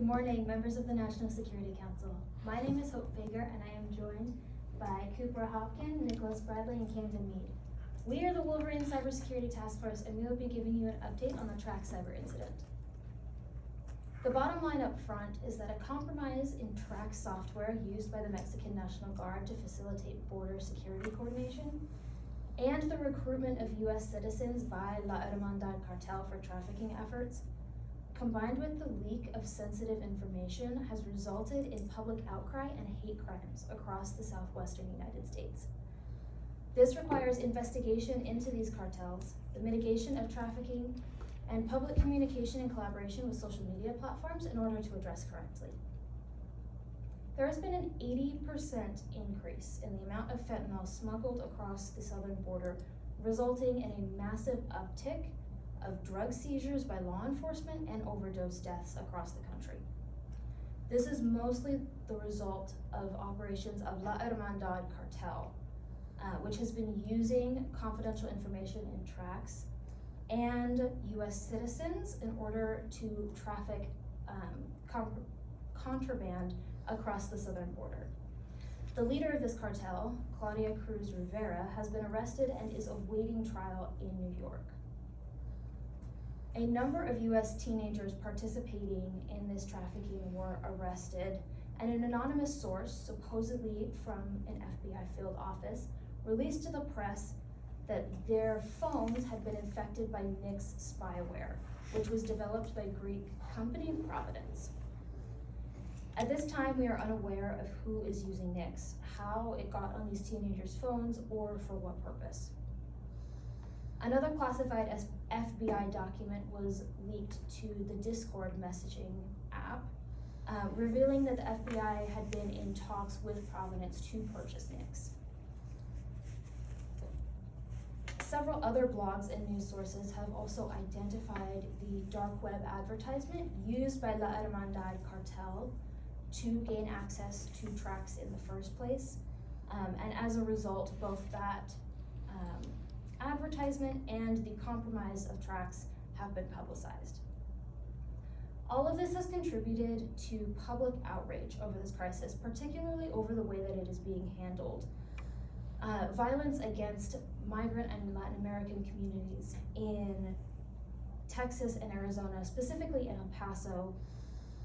Good morning, members of the National Security Council. My name is Hope Fager, and I am joined by Cooper Hopkin, Nicholas Bradley, and Camden Mead. We are the Wolverine Cybersecurity Task Force, and we will be giving you an update on the Trax cyber incident. The bottom line up front is that a compromise in Trax software used by the Mexican National Guard to facilitate border security coordination and the recruitment of U.S. citizens by La Hermandad cartel for trafficking efforts, combined with the leak of sensitive information, has resulted in public outcry and hate crimes across the southwestern United States. This requires investigation into these cartels, the mitigation of trafficking, and public communication and collaboration with social media platforms in order to address correctly. There has been an 80% increase in the amount of fentanyl smuggled across the southern border, resulting in a massive uptick of drug seizures by law enforcement and overdose deaths across the country. This is mostly the result of operations of La Hermandad cartel, which has been using confidential information in Trax and U.S. citizens in order to traffic contraband across the southern border. The leader of this cartel, Claudia Cruz Rivera, has been arrested and is awaiting trial in New York. A number of U.S. teenagers participating in this trafficking were arrested, and an anonymous source, supposedly from an FBI field office, released to the press that their phones had been infected by NICS spyware, which was developed by Greek company Providence. At this time, we are unaware of who is using NICS, how it got on these teenagers' phones, or for what purpose. Another classified FBI document was leaked to the Discord messaging app, revealing that the FBI had been in talks with Providence to purchase NICS. Several other blogs and news sources have also identified the dark web advertisement used by La Hermandad cartel to gain access to Trax in the first place. And as a result, both that advertisement and the compromise of Trax have been publicized. All of this has contributed to public outrage over this crisis, particularly over the way that it is being handled. Violence against migrant and Latin American communities in Texas and Arizona, specifically in El Paso,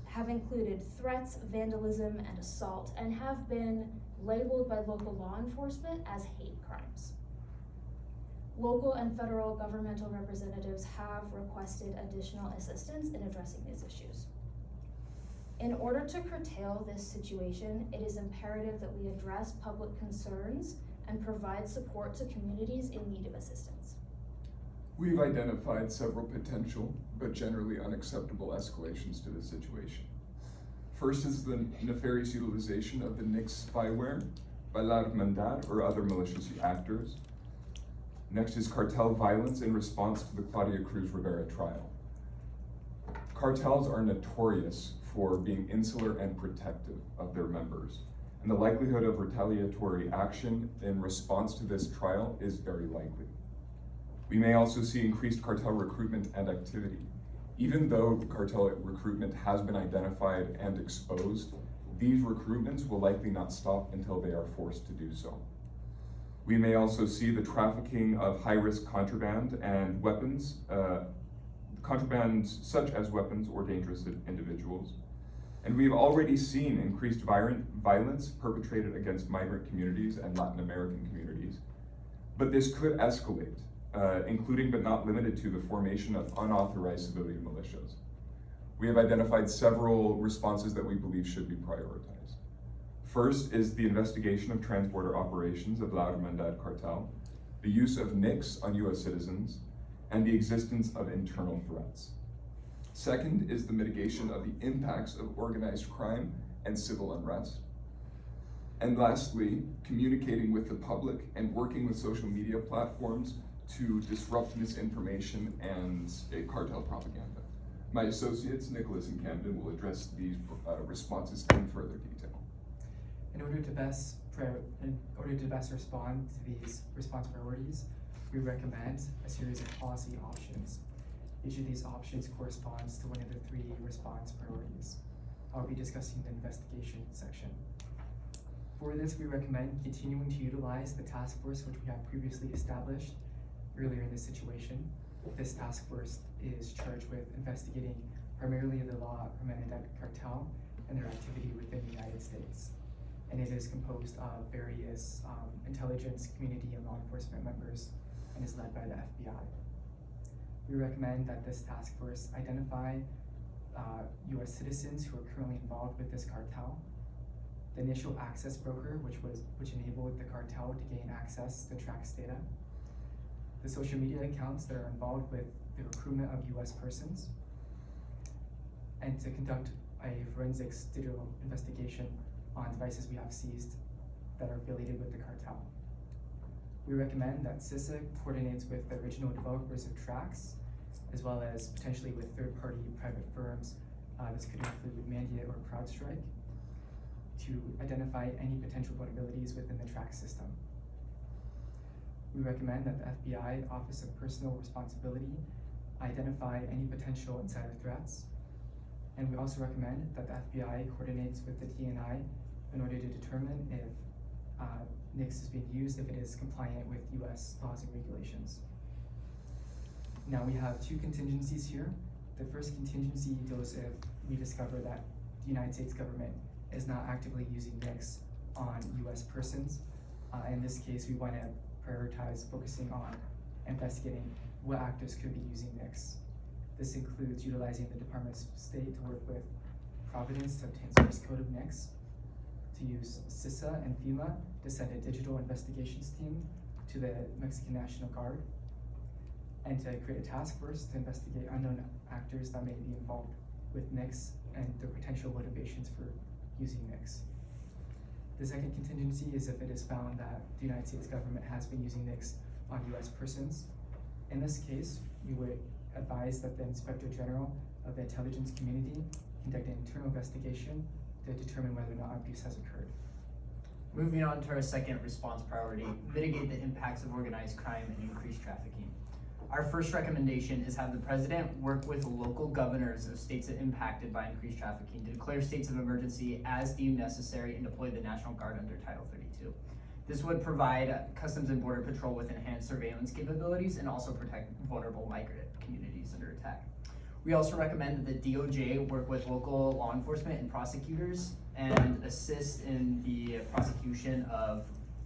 have included threats, vandalism, and assault, and have been labeled by local law enforcement as hate crimes. Local and federal governmental representatives have requested additional assistance in addressing these issues. In order to curtail this situation, it is imperative that we address public concerns and provide support to communities in need of assistance. We've identified several potential, but generally unacceptable escalations to this situation. First is the nefarious utilization of the NICS spyware by La Hermandad or other malicious actors. Next is cartel violence in response to the Claudia Cruz Rivera trial. Cartels are notorious for being insular and protective of their members, and the likelihood of retaliatory action in response to this trial is very likely. We may also see increased cartel recruitment and activity. Even though the cartel recruitment has been identified and exposed, these recruitments will likely not stop until they are forced to do so. We may also see the trafficking of high-risk contraband and weapons, contraband such as weapons or dangerous individuals. And we've already seen increased violence perpetrated against migrant communities and Latin American communities. But this could escalate, including but not limited to the formation of unauthorized civilian militias. We have identified several responses that we believe should be prioritized. First is the investigation of transborder operations of La Hermandad cartel, the use of NICS on U.S. citizens, and the existence of internal threats. Second is the mitigation of the impacts of organized crime and civil unrest. And lastly, communicating with the public and working with social media platforms to disrupt misinformation and cartel propaganda. My associates, Nicholas and Camden, will address these responses in further detail. In order to best respond to these response priorities, we recommend a series of policy options. Each of these options corresponds to one of the three response priorities. I'll be discussing the investigation section. For this, we recommend continuing to utilize the task force which we have previously established earlier in this situation. This task force is charged with investigating primarily the La Hermanidad cartel and their activity within the United States. And it is composed of various intelligence, community, and law enforcement members, and is led by the FBI. We recommend that this task force identify US citizens who are currently involved with this cartel, the initial access broker, which enabled the cartel to gain access to TRACS data, the social media accounts that are involved with the recruitment of US persons, and to conduct a forensics digital investigation on devices we have seized that are affiliated with the cartel. We recommend that CISA coordinates with the original developers of TRACS, as well as potentially with third-party private firms. This could include Mandiant or CrowdStrike, to identify any potential vulnerabilities within the TRACS system. We recommend that the FBI Office of Personal Responsibility identify any potential insider threats. And we also recommend that the FBI coordinates with the DNI in order to determine if NICS is being used, if it is compliant with US laws and regulations. Now we have two contingencies here. The first contingency deals if we discover that the United States government is not actively using NICS on US persons. In this case, we want to prioritize focusing on investigating what actors could be using NICS. This includes utilizing the Department of State to work with Providence to obtain source code of NICS, to use CISA and FEMA to send a digital investigations team to the Mexican National Guard, and to create a task force to investigate unknown actors that may be involved with NICS and their potential motivations for using NICS. The second contingency is if it is found that the United States government has been using NICS on US persons. In this case, we would advise that the Inspector General of the intelligence community conduct an internal investigation to determine whether or not abuse has occurred. Moving on to our second response priority, mitigate the impacts of organized crime and increased trafficking. Our first recommendation is have the President work with local governors of states impacted by increased trafficking to declare states of emergency as deemed necessary and deploy the National Guard under Title 32. This would provide Customs and Border Patrol with enhanced surveillance capabilities and also protect vulnerable migrant communities under attack. We also recommend that the DOJ work with local law enforcement and prosecutors and assist in the prosecution of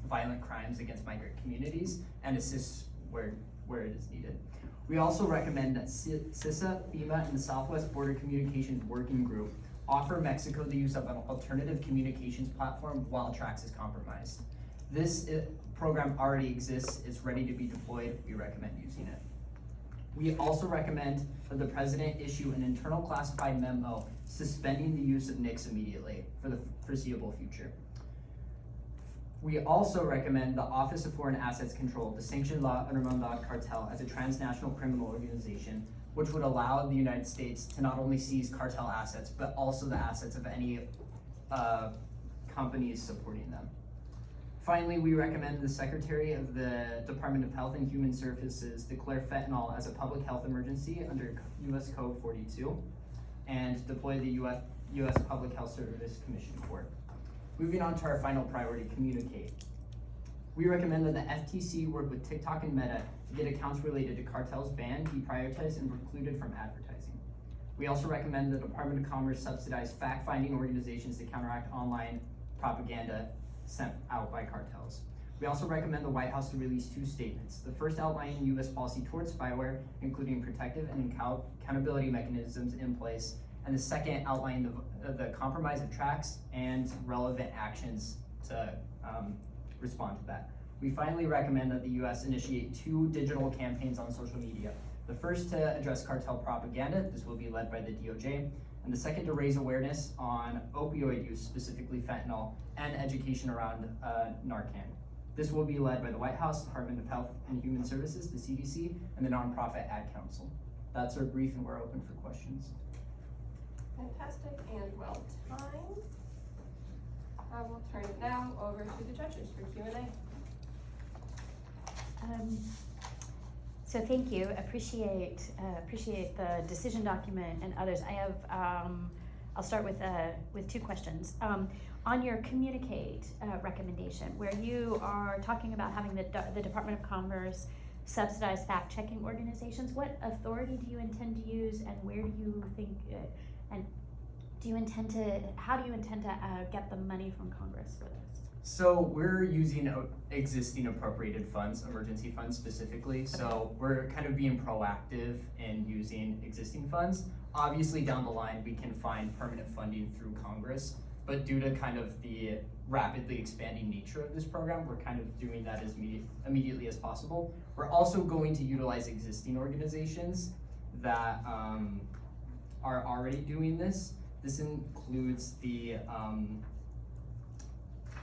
violent crimes against migrant communities and assist where it is needed. We also recommend that CISA, FEMA, and the Southwest Border Communications Working Group offer Mexico the use of an alternative communications platform while TRACS is compromised. This program already exists, it's ready to be deployed, we recommend using it. We also recommend that the President issue an internal classified memo suspending the use of NICS immediately for the foreseeable future. We also recommend the Office of Foreign Assets Control to sanction La Hermanidad cartel as a transnational criminal organization, which would allow the United States to not only seize cartel assets, but also the assets of any companies supporting them. Finally, we recommend the Secretary of the Department of Health and Human Services declare fentanyl as a public health emergency under US Code 42 and deploy the US Public Health Service Commission Court. Moving on to our final priority, communicate. We recommend that the FTC work with TikTok and Meta to get accounts related to cartels banned, deprioritized, and precluded from advertising. We also recommend the Department of Commerce subsidize fact-finding organizations to counteract online propaganda sent out by cartels. We also recommend the White House to release two statements. The first outlining U.S. policy towards spyware, including protective and accountability mechanisms in place, and the second outlining the compromise of TRACS and relevant actions to respond to that. We finally recommend that the U.S. initiate two digital campaigns on social media. The first to address cartel propaganda, this will be led by the DOJ, and the second to raise awareness on opioid use, specifically fentanyl, and education around Narcan. This will be led by the White House, Department of Health and Human Services, the CDC, and the Nonprofit Ad Council. That's our brief, and we're open for questions. Fantastic and well timed. I will turn it now over to the judges for Q&A. So thank you. Appreciate the decision document and others. I have I'll start with two questions. On your communicate recommendation, where you are talking about having the Department of Commerce subsidize fact-checking organizations, what authority do you intend to use, and where do you think, and how do you intend to get the money from Congress for this? So we're using existing appropriated funds, emergency funds specifically. So we're kind of being proactive in using existing funds. Obviously down the line, we can find permanent funding through Congress, but due to kind of the rapidly expanding nature of this program, we're kind of doing that as immediately as possible. We're also going to utilize existing organizations that are already doing this. This includes the,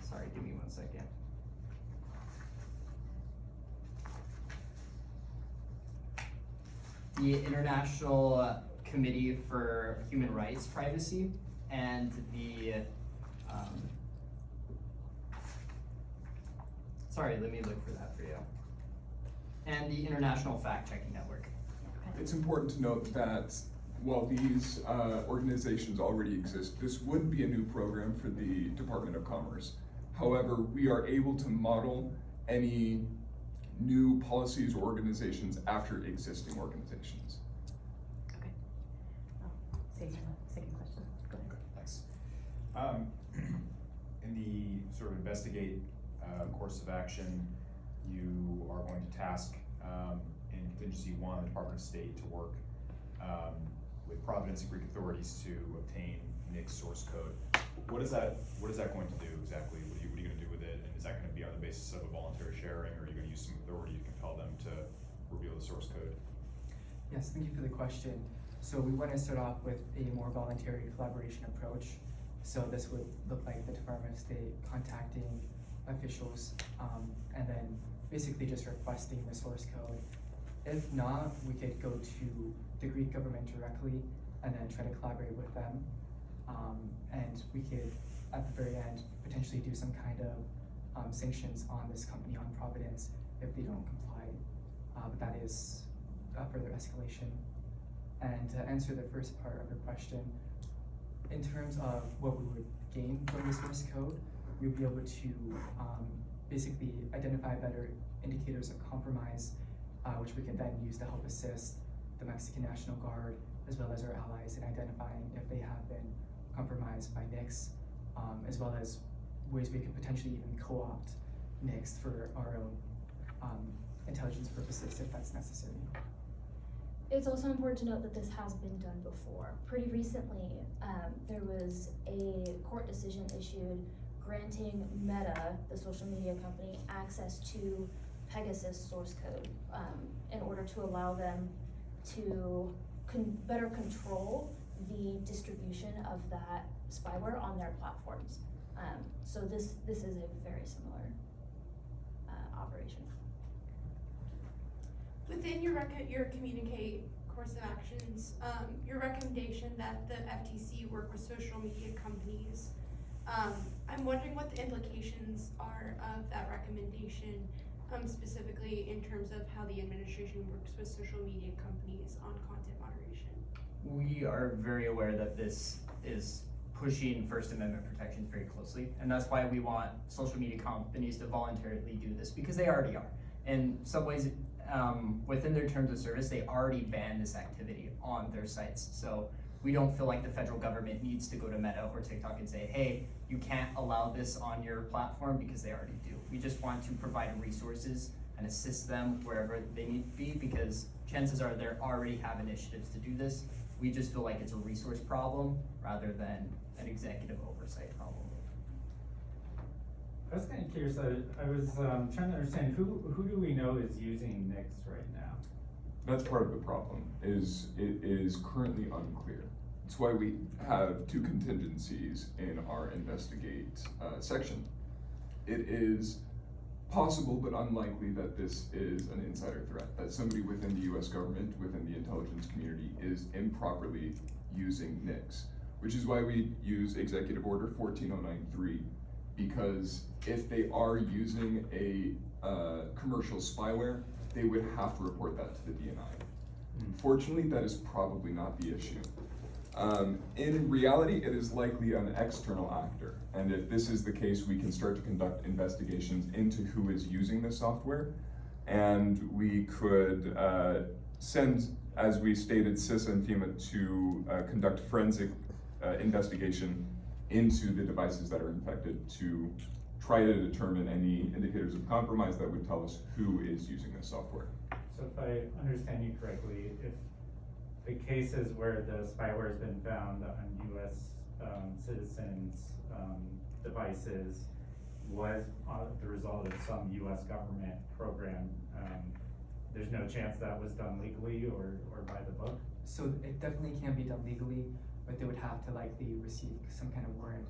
sorry, give me 1 second. The International Committee for Human Rights Privacy and the, sorry, let me look for that for you. And the International Fact Checking Network. It's important to note that while these organizations already exist, this would be a new program for the Department of Commerce. However, we are able to model any new policies or organizations after existing organizations. Okay. Say your second question. Go ahead. Okay, thanks. In the sort of investigate course of action, you are going to task in contingency 1 the Department of State to work with Providence and Greek authorities to obtain NICS source code. What is that going to do exactly? What are you going to do with it? And is that going to be on the basis of a voluntary sharing, or are you going to use some authority to compel them to reveal the source code? Yes, thank you for the question. So we want to start off with a more voluntary collaboration approach. So this would look like the Department of State contacting officials and then basically just requesting the source code. If not, we could go to the Greek government directly and then try to collaborate with them. And we could, at the very end, potentially do some kind of sanctions on this company, on Providence, if they don't comply. But that is further escalation. And to answer the first part of your question, in terms of what we would gain from the source code, we'd be able to basically identify better indicators of compromise, which we can then use to help assist the Mexican National Guard, as well as our allies, in identifying if they have been compromised by NICS, as well as ways we could potentially even co-opt NICS for our own intelligence purposes if that's necessary. It's also important to note that this has been done before. Pretty recently, there was a court decision issued granting Meta, the social media company, access to Pegasus source code in order to allow them to better control the distribution of that spyware on their platforms. So this is a very similar operation. Within your communicate course of actions, your recommendation that the FTC work with social media companies, I'm wondering what the implications are of that recommendation, specifically in terms of how the administration works with social media companies on content moderation. We are very aware that this is pushing First Amendment protections very closely, and that's why we want social media companies to voluntarily do this, because they already are. In some ways, within their terms of service, they already ban this activity on their sites. So we don't feel like the federal government needs to go to Meta or TikTok and say, hey, you can't allow this on your platform, because they already do. We just want to provide resources and assist them wherever they need to be, because chances are they already have initiatives to do this. We just feel like it's a resource problem rather than an executive oversight problem. I was kind of curious. I was trying to understand who do we know is using NICS right now? That's part of the problem, is it is currently unclear. That's why we have two contingencies in our investigate section. It is possible but unlikely that this is an insider threat, that somebody within the US government, within the intelligence community, is improperly using NICS, which is why we use Executive Order 14093, because if they are using a commercial spyware, they would have to report that to the DNI. Fortunately, that is probably not the issue. In reality, it is likely an external actor. And if this is the case, we can start to conduct investigations into who is using the software. And we could send, as we stated, CISA and FEMA to conduct forensic investigation into the devices that are infected to try to determine any indicators of compromise that would tell us who is using this software. So if I understand you correctly, if the cases where the spyware has been found on US citizens' devices was the result of some US government program, there's no chance that was done legally or by the book? So it definitely can be done legally, but they would have to likely receive some kind of warrant,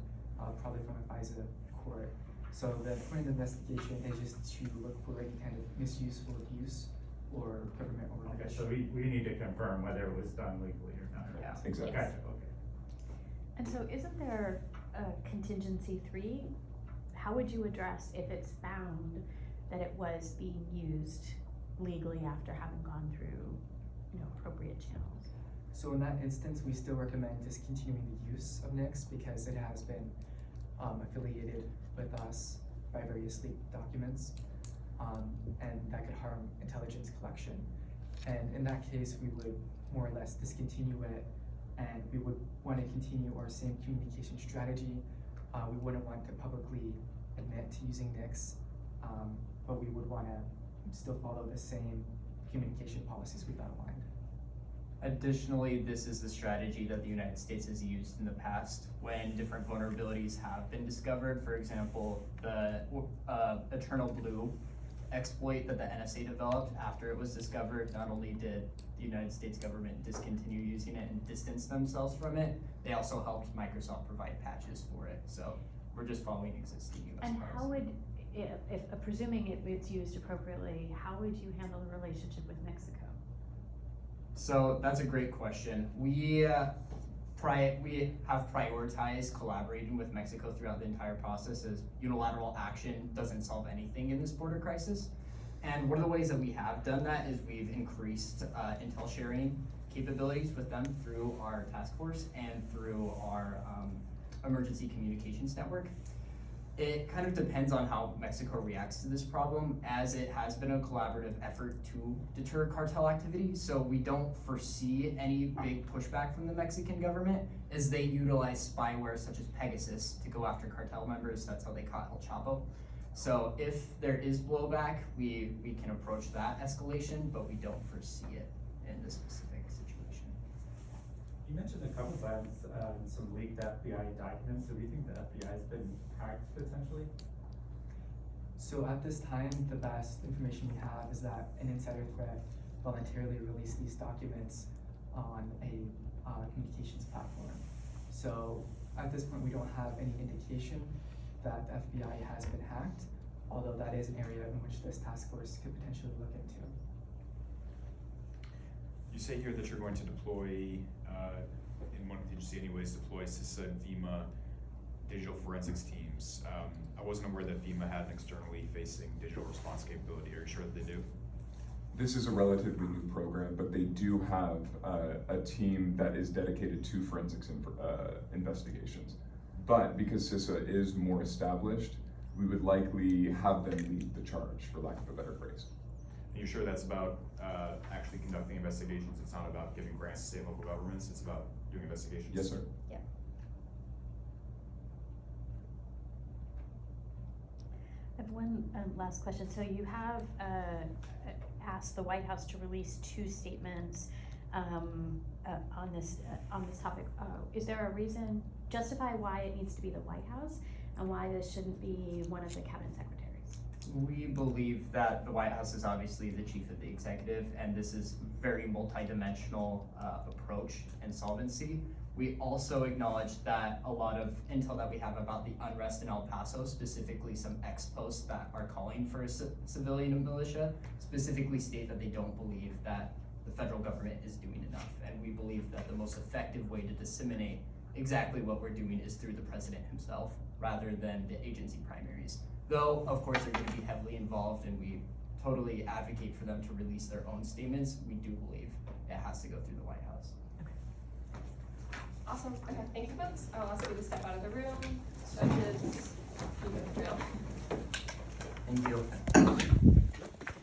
probably from a FISA court. So the point of the investigation is just to look for any kind of misuse or abuse or government Okay, overreach. so we need to confirm whether it was done legally or not. Yeah. Exactly. Gotcha, okay. And so isn't there a contingency 3? How would you address if it's found that it was being used legally after having gone through, appropriate channels? So in that instance, we still recommend discontinuing the use of NICS because it has been affiliated with us by various leaked documents, and that could harm intelligence collection. And in that case, we would more or less discontinue it, and we would want to continue our same communication strategy. We wouldn't want to publicly admit to using NICS, but we would want to still follow the same communication policies we've outlined. Additionally, this is the strategy that the United States has used in the past when different vulnerabilities have been discovered. For example, the Eternal Blue exploit that the NSA developed after it was discovered, not only did the United States government discontinue using it and distance themselves from it, they also helped Microsoft provide patches for it. So we're just following existing US And policy. how would, if presuming it's used appropriately, how would you handle the relationship with Mexico? So that's a great question. We have prioritized collaborating with Mexico throughout the entire process, as unilateral action doesn't solve anything in this border crisis. And one of the ways that we have done that is we've increased intel sharing capabilities with them through our task force and through our emergency communications network. It kind of depends on how Mexico reacts to this problem, as it has been a collaborative effort to deter cartel activity. So we don't foresee any big pushback from the Mexican government, as they utilize spyware such as Pegasus to go after cartel members. That's how they caught El Chapo. So if there is blowback, we can approach that escalation, but we don't foresee it in this specific situation. You mentioned a couple times some leaked FBI documents. Do we think the FBI has been hacked potentially? So at this time, the best information we have is that an insider threat voluntarily released these documents on a communications platform. So at this point, we don't have any indication that the FBI has been hacked, although that is an area in which this task force could potentially look into. You say here that you're going to deploy, in one contingency anyways, deploy CISA and FEMA digital forensics teams. I wasn't aware that FEMA had an externally facing digital response capability. Are you sure that they do? This is a relatively new program, but they do have a team that is dedicated to forensics investigations. But because CISA is more established, we would likely have them lead the charge, for lack of a better phrase. And you're sure that's about actually conducting investigations? It's not about giving grants to state and local governments, it's about doing investigations? Yes, sir. Yeah. I have one last question. So you have asked the White House to release 2 statements on this topic. Is there a reason, justify why it needs to be the White House and why this shouldn't be one of the cabinet secretaries? We believe that the White House is obviously the chief of the executive, and this is very multidimensional approach and solvency. We also acknowledge that a lot of intel that we have about the unrest in El Paso, specifically some ex-posts that are calling for a civilian militia, specifically state that they don't believe that the federal government is doing enough. And we believe that the most effective way to disseminate exactly what we're doing is through the president himself, rather than the agency primaries. Though, of course, they're gonna be heavily involved, and we totally advocate for them to release their own statements, we do believe it has to go through the White House. Awesome. Okay, thank you folks. I'll ask you to step out of the room. Judges, you know the drill. Thank you.